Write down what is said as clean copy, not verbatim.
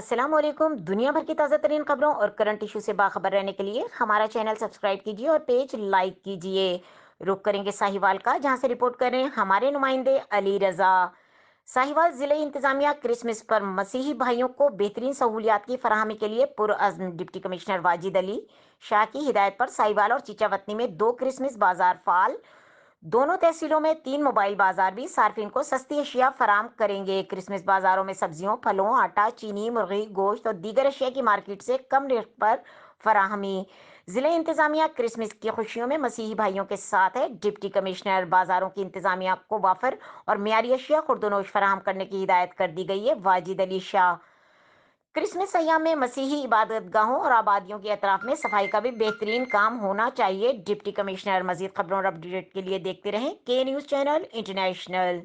السلام علیکم۔ دنیا بھر کی تازہ ترین خبروں اور کرنٹ ایشو سے باخبر رہنے کے لیے ہمارا چینل سبسکرائب کیجیے اور پیج لائک کیجیے۔ رخ کریں گے ساہیوال کا، جہاں سے رپورٹ کر رہے ہیں ہمارے نمائندے علی رضا۔ ساہیوال ضلع انتظامیہ کرسمس پر مسیحی بھائیوں کو بہترین سہولیات کی فراہمی کے لیے پرعزم ڈپٹی کمشنر واجد علی شاہ کی ہدایت پر ساہیوال اور چیچا وطنی میں 2 کرسمس بازار فعال۔ دونوں تحصیلوں میں 3 موبائل بازار بھی صارفین کو سستی اشیاء فراہم کریں گے۔ کرسمس بازاروں میں سبزیوں، پھلوں، آٹا، چینی، مرغی گوشت اور دیگر اشیاء کی مارکیٹ سے کم ریٹ پر فراہمی۔ ضلع انتظامیہ کرسمس کی خوشیوں میں مسیحی بھائیوں کے ساتھ ہے۔ ڈپٹی کمشنر بازاروں کی انتظامیہ کو وافر اور معیاری اشیاء خرد و نوش فراہم کرنے کی ہدایت کر دی گئی ہے۔ واجد علی شاہ۔ کرسمس ایام میں مسیحی عبادت گاہوں اور آبادیوں کے اطراف میں صفائی کا بھی بہترین کام ہونا چاہیے۔ Deputy commissioner. مزید خبروں اور اپڈیٹ کے لیے دیکھتے رہیں کے نیوز چینل انٹرنیشنل۔